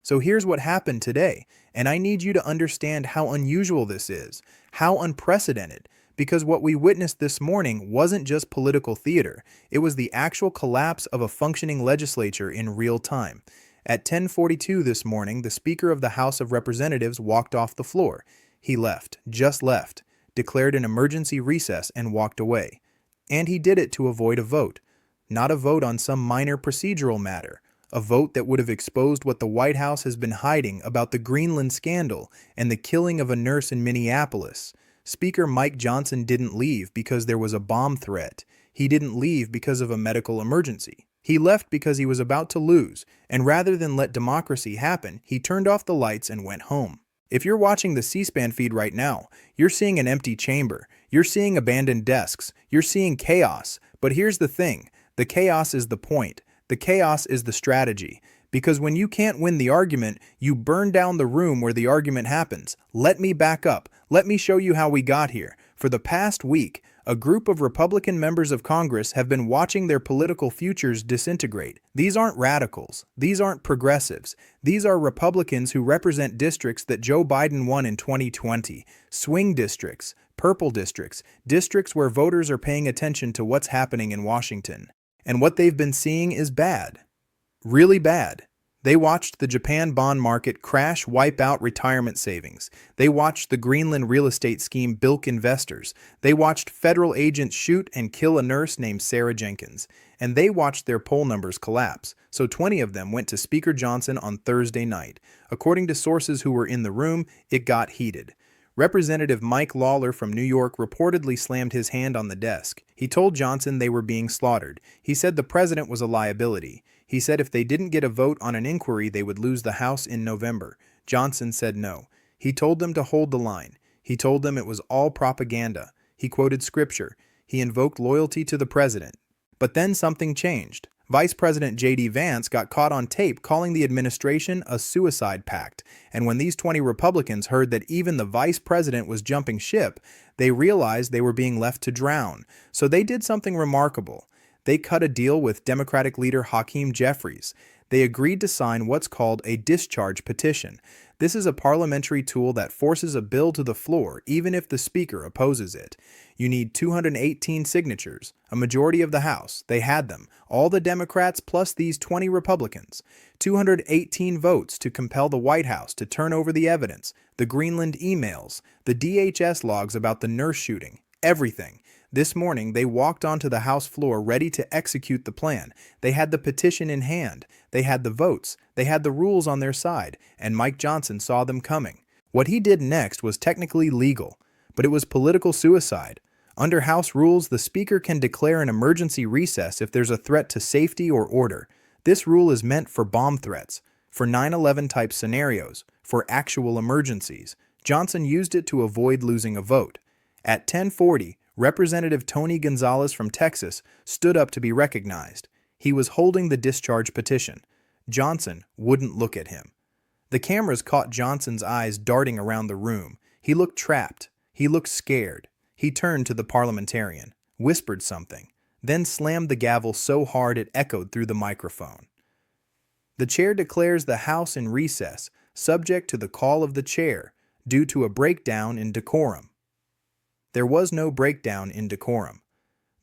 So here's what happened today, and I need you to understand how unusual this is, how unprecedented, because what we witnessed this morning wasn't just political theater, it was the actual collapse of a functioning legislature in real time. At 10:42 this morning, the Speaker of the House of Representatives walked off the floor. He left, just left, declared an emergency recess and walked away. And he did it to avoid a vote. Not a vote on some minor procedural matter, a vote that would have exposed what the White House has been hiding about the Greenland scandal and the killing of a nurse in Minneapolis. Speaker Mike Johnson didn't leave because there was a bomb threat. He didn't leave because of a medical emergency. He left because he was about to lose, and rather than let democracy happen, he turned off the lights and went home. If you're watching the C-SPAN feed right now, you're seeing an empty chamber, you're seeing abandoned desks, you're seeing chaos. But here's the thing, the chaos is the point. The chaos is the strategy. Because when you can't win the argument, you burn down the room where the argument happens. Let me back up. Let me show you how we got here. For the past week, a group of Republican members of Congress have been watching their political futures disintegrate. These aren't radicals. These aren't progressives. These are Republicans who represent districts that Joe Biden won in 2020. Swing districts, purple districts, districts where voters are paying attention to what's happening in Washington. And what they've been seeing is bad. Really bad. They watched the Japan bond market crash, wipe out retirement savings. They watched the Greenland real estate scheme bilk investors. They watched federal agents shoot and kill a nurse named Sarah Jenkins. And they watched their poll numbers collapse. So 20 of them went to Speaker Johnson on Thursday night. According to sources who were in the room, it got heated. Representative Mike Lawler from New York reportedly slammed his hand on the desk. He told Johnson they were being slaughtered. He said the president was a liability. He said if they didn't get a vote on an inquiry, they would lose the House in November. Johnson said no. He told them to hold the line. He told them it was all propaganda. He quoted scripture. He invoked loyalty to the president. But then something changed. Vice President J.D. Vance got caught on tape calling the administration a suicide pact. And when these 20 Republicans heard that even the vice president was jumping ship, they realized they were being left to drown. So they did something remarkable. They cut a deal with Democratic leader Hakeem Jeffries. They agreed to sign what's called a discharge petition. This is a parliamentary tool that forces a bill to the floor even if the speaker opposes it. You need 218 signatures, a majority of the House. They had them, all the Democrats plus these 20 Republicans. 218 votes to compel the White House to turn over the evidence, the Greenland emails, the DHS logs about the nurse shooting, everything. This morning, they walked onto the House floor ready to execute the plan. They had the petition in hand. They had the votes. They had the rules on their side, and Mike Johnson saw them coming. What he did next was technically legal, but it was political suicide. Under House rules, the Speaker can declare an emergency recess if there's a threat to safety or order. This rule is meant for bomb threats, for 9/11 type scenarios, for actual emergencies. Johnson used it to avoid losing a vote. At 10:40, Representative Tony Gonzalez from Texas stood up to be recognized. He was holding the discharge petition. Johnson wouldn't look at him. The cameras caught Johnson's eyes darting around the room. He looked trapped. He looked scared. He turned to the parliamentarian, whispered something, then slammed the gavel so hard it echoed through the microphone. The chair declares the House in recess, subject to the call of the chair, due to a breakdown in decorum. There was no breakdown in decorum.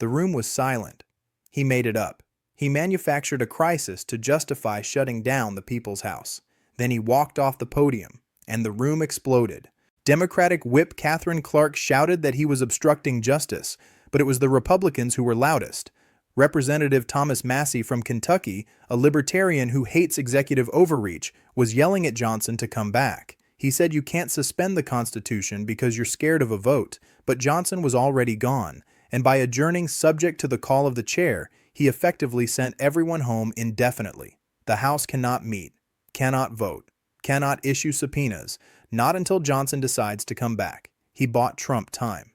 The room was silent. He made it up. He manufactured a crisis to justify shutting down the People's House. Then he walked off the podium, and the room exploded. Democratic Whip Catherine Clark shouted that he was obstructing justice, but it was the Republicans who were loudest. Representative Thomas Massey from Kentucky, a libertarian who hates executive overreach, was yelling at Johnson to come back. He said you can't suspend the Constitution because you're scared of a vote, but Johnson was already gone, and by adjourning subject to the call of the chair, he effectively sent everyone home indefinitely. The House cannot meet, cannot vote, cannot issue subpoenas, not until Johnson decides to come back. He bought Trump time.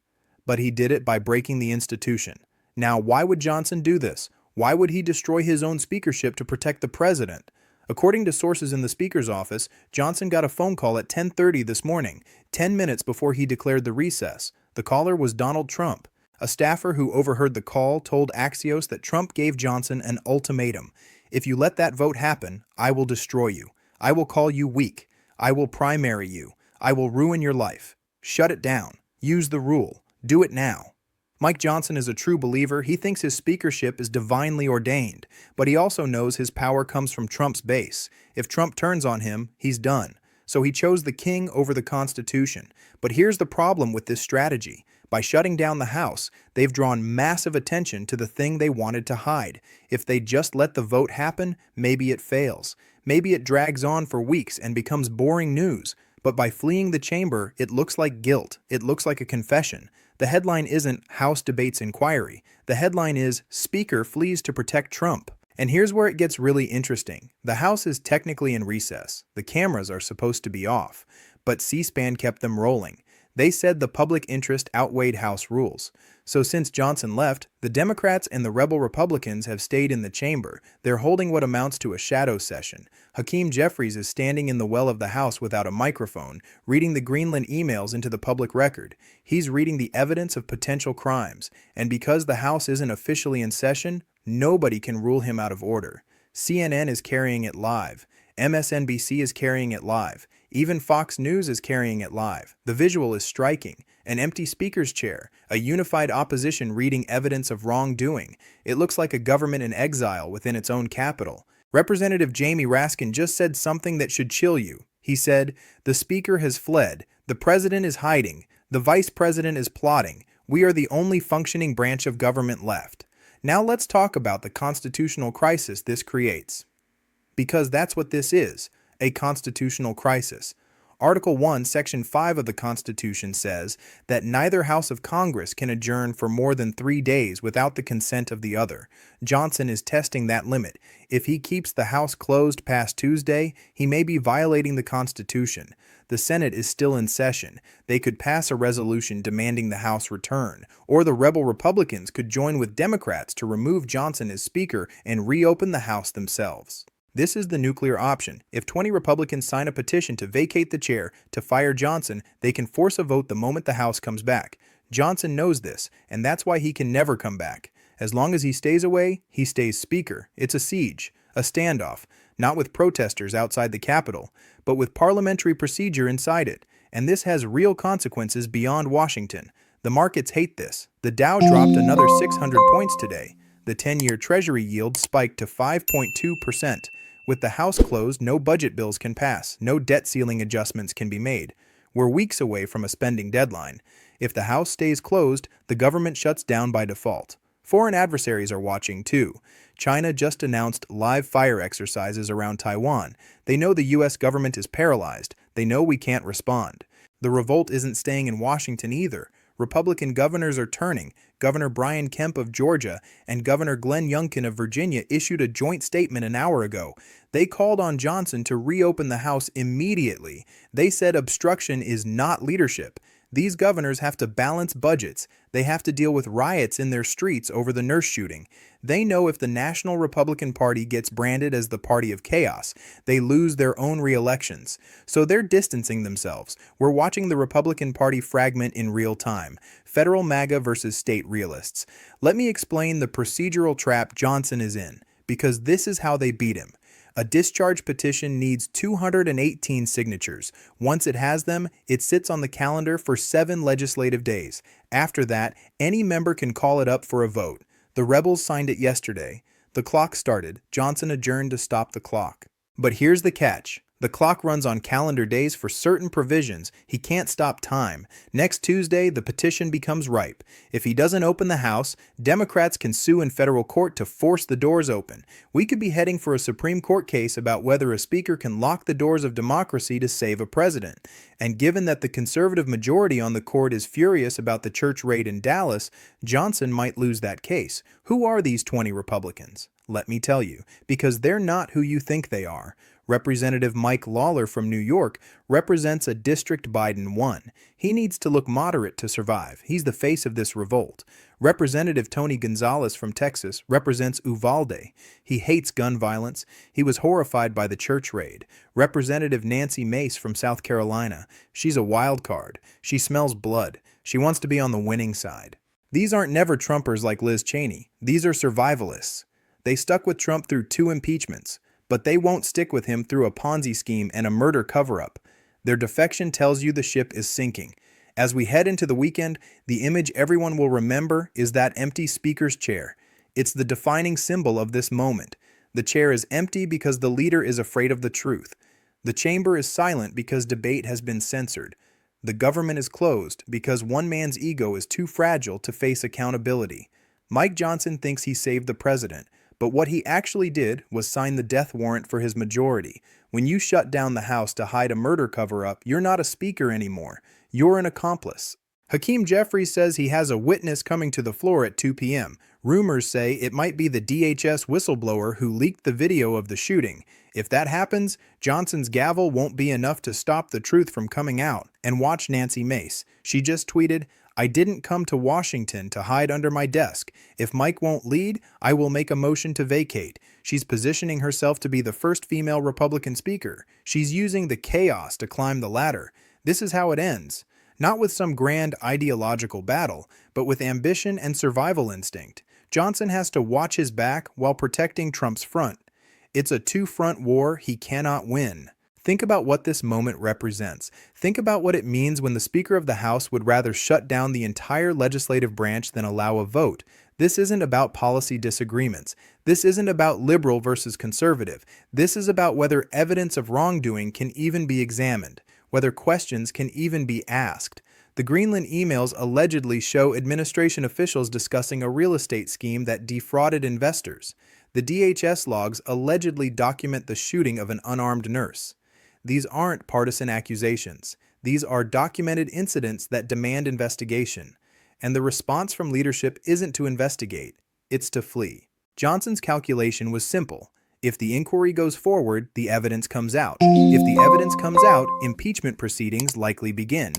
But he did it by breaking the institution. Now, why would Johnson do this? Why would he destroy his own speakership to protect the president? According to sources in the Speaker's office, Johnson got a phone call at 10:30 this morning, 10 minutes before he declared the recess. The caller was Donald Trump. A staffer who overheard the call told Axios that Trump gave Johnson an ultimatum. If you let that vote happen, I will destroy you. I will call you weak. I will primary you. I will ruin your life. Shut it down. Use the rule. Do it now. Mike Johnson is a true believer. He thinks his speakership is divinely ordained, but he also knows his power comes from Trump's base. If Trump turns on him, he's done. So he chose the king over the Constitution. But here's the problem with this strategy. By shutting down the House, they've drawn massive attention to the thing they wanted to hide. If they just let the vote happen, maybe it fails. Maybe it drags on for weeks and becomes boring news. But by fleeing the chamber, it looks like guilt. It looks like a confession. The headline isn't House Debates Inquiry. The headline is Speaker Flees to Protect Trump. And here's where it gets really interesting. The House is technically in recess. The cameras are supposed to be off. But C-SPAN kept them rolling. They said the public interest outweighed House rules. So since Johnson left, the Democrats and the rebel Republicans have stayed in the chamber. They're holding what amounts to a shadow session. Hakeem Jeffries is standing in the well of the House without a microphone, reading the Greenland emails into the public record. He's reading the evidence of potential crimes. And because the House isn't officially in session, nobody can rule him out of order. CNN is carrying it live. MSNBC is carrying it live. Even Fox News is carrying it live. The visual is striking. An empty speaker's chair, a unified opposition reading evidence of wrongdoing. It looks like a government in exile within its own capital. Representative Jamie Raskin just said something that should chill you. He said, "The speaker has fled. The president is hiding. The vice president is plotting. We are the only functioning branch of government left." Now let's talk about the constitutional crisis this creates. Because that's what this is. A constitutional crisis. Article 1, Section 5 of the Constitution says that neither House of Congress can adjourn for more than 3 days without the consent of the other. Johnson is testing that limit. If he keeps the House closed past Tuesday, he may be violating the Constitution. The Senate is still in session. They could pass a resolution demanding the House return, or the rebel Republicans could join with Democrats to remove Johnson as Speaker and reopen the House themselves. This is the nuclear option. If 20 Republicans sign a petition to vacate the chair to fire Johnson, they can force a vote the moment the House comes back. Johnson knows this, and that's why he can never come back. As long as he stays away, he stays Speaker. It's a siege, a standoff, not with protesters outside the Capitol, but with parliamentary procedure inside it. And this has real consequences beyond Washington. The markets hate this. The Dow dropped another 600 points today. The 10-year Treasury yield spiked to 5.2%. With the House closed, no budget bills can pass, no debt ceiling adjustments can be made. We're weeks away from a spending deadline. If the House stays closed, the government shuts down by default. Foreign adversaries are watching too. China just announced live fire exercises around Taiwan. They know the U.S. government is paralyzed. They know we can't respond. The revolt isn't staying in Washington either. Republican governors are turning. Governor Brian Kemp of Georgia and Governor Glenn Youngkin of Virginia issued a joint statement an hour ago. They called on Johnson to reopen the House immediately. They said obstruction is not leadership. These governors have to balance budgets. They have to deal with riots in their streets over the nurse shooting. They know if the National Republican Party gets branded as the party of chaos, they lose their own re-elections. So they're distancing themselves. We're watching the Republican Party fragment in real time. Federal MAGA versus state realists. Let me explain the procedural trap Johnson is in, because this is how they beat him. A discharge petition needs 218 signatures. Once it has them, it sits on the calendar for 7 legislative days. After that, any member can call it up for a vote. The rebels signed it yesterday. The clock started. Johnson adjourned to stop the clock. But here's the catch. The clock runs on calendar days for certain provisions. He can't stop time. Next Tuesday, the petition becomes ripe. If he doesn't open the House, Democrats can sue in federal court to force the doors open. We could be heading for a Supreme Court case about whether a speaker can lock the doors of democracy to save a president. And given that the conservative majority on the court is furious about the church raid in Dallas, Johnson might lose that case. Who are these 20 Republicans? Let me tell you, because they're not who you think they are. Representative Mike Lawler from New York represents a district Biden won. He needs to look moderate to survive. He's the face of this revolt. Representative Tony Gonzalez from Texas represents Uvalde. He hates gun violence. He was horrified by the church raid. Representative Nancy Mace from South Carolina. She's a wild card. She smells blood. She wants to be on the winning side. These aren't never-Trumpers like Liz Cheney. These are survivalists. They stuck with Trump through 2 impeachments. but they won't stick with him through a Ponzi scheme and a murder cover-up. Their defection tells you the ship is sinking. As we head into the weekend, the image everyone will remember is that empty speaker's chair. It's the defining symbol of this moment. The chair is empty because the leader is afraid of the truth. The chamber is silent because debate has been censored. The government is closed because one man's ego is too fragile to face accountability. Mike Johnson thinks he saved the president, but what he actually did was sign the death warrant for his majority. When you shut down the House to hide a murder cover-up, you're not a speaker anymore. You're an accomplice. Hakeem Jeffries says he has a witness coming to the floor at 2 p.m. Rumors say it might be the DHS whistleblower who leaked the video of the shooting. If that happens, Johnson's gavel won't be enough to stop the truth from coming out. And watch Nancy Mace. She just tweeted, "I didn't come to Washington to hide under my desk. If Mike won't lead, I will make a motion to vacate." She's positioning herself to be the first female Republican speaker. She's using the chaos to climb the ladder. This is how it ends. Not with some grand ideological battle, but with ambition and survival instinct. Johnson has to watch his back while protecting Trump's front. It's a two-front war he cannot win. Think about what this moment represents. Think about what it means when the Speaker of the House would rather shut down the entire legislative branch than allow a vote. This isn't about policy disagreements. This isn't about liberal versus conservative. This is about whether evidence of wrongdoing can even be examined, whether questions can even be asked. The Greenland emails allegedly show administration officials discussing a real estate scheme that defrauded investors. The DHS logs allegedly document the shooting of an unarmed nurse. These aren't partisan accusations. These are documented incidents that demand investigation. And the response from leadership isn't to investigate, it's to flee. Johnson's calculation was simple. If the inquiry goes forward, the evidence comes out. If the evidence comes out, impeachment proceedings likely begin.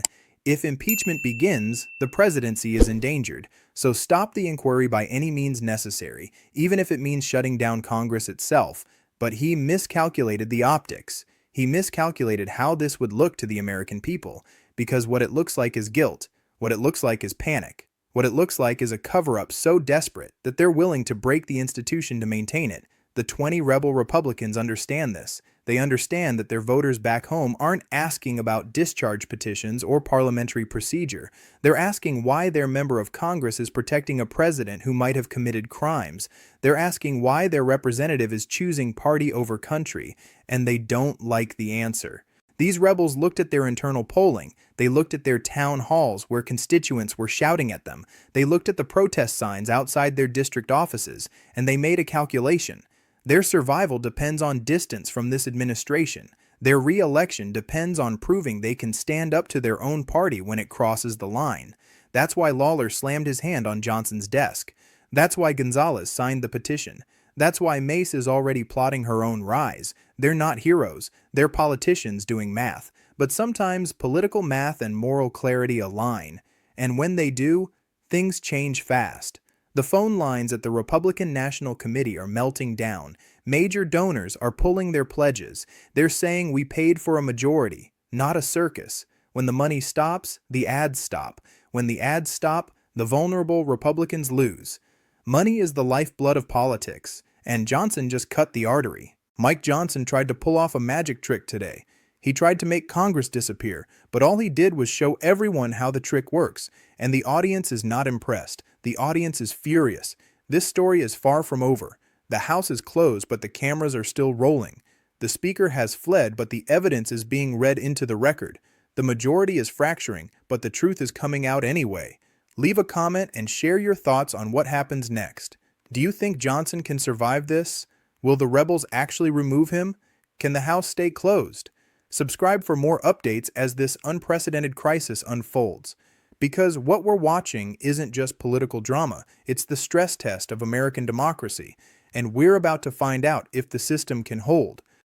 If impeachment begins, the presidency is endangered. So stop the inquiry by any means necessary, even if it means shutting down Congress itself. But he miscalculated the optics. He miscalculated how this would look to the American people, because what it looks like is guilt. What it looks like is panic. What it looks like is a cover-up so desperate that they're willing to break the institution to maintain it. The 20 rebel Republicans understand this. They understand that their voters back home aren't asking about discharge petitions or parliamentary procedure. They're asking why their member of Congress is protecting a president who might have committed crimes. They're asking why their representative is choosing party over country, and they don't like the answer. These rebels looked at their internal polling. They looked at their town halls where constituents were shouting at them. They looked at the protest signs outside their district offices, and they made a calculation. Their survival depends on distance from this administration. Their re-election depends on proving they can stand up to their own party when it crosses the line. That's why Lawler slammed his hand on Johnson's desk. That's why Gonzalez signed the petition. That's why Mace is already plotting her own rise. They're not heroes. They're politicians doing math. But sometimes political math and moral clarity align. And when they do, things change fast. The phone lines at the Republican National Committee are melting down. Major donors are pulling their pledges. They're saying we paid for a majority, not a circus. When the money stops, the ads stop. When the ads stop, the vulnerable Republicans lose. Money is the lifeblood of politics, and Johnson just cut the artery. Mike Johnson tried to pull off a magic trick today. He tried to make Congress disappear, but all he did was show everyone how the trick works, and the audience is not impressed. The audience is furious. This story is far from over. The House is closed, but the cameras are still rolling. The Speaker has fled, but the evidence is being read into the record. The majority is fracturing, but the truth is coming out anyway. Leave a comment and share your thoughts on what happens next. Do you think Johnson can survive this? Will the rebels actually remove him? Can the House stay closed? Subscribe for more updates as this unprecedented crisis unfolds. Because what we're watching isn't just political drama, it's the stress test of American democracy, and we're about to find out if the system can hold.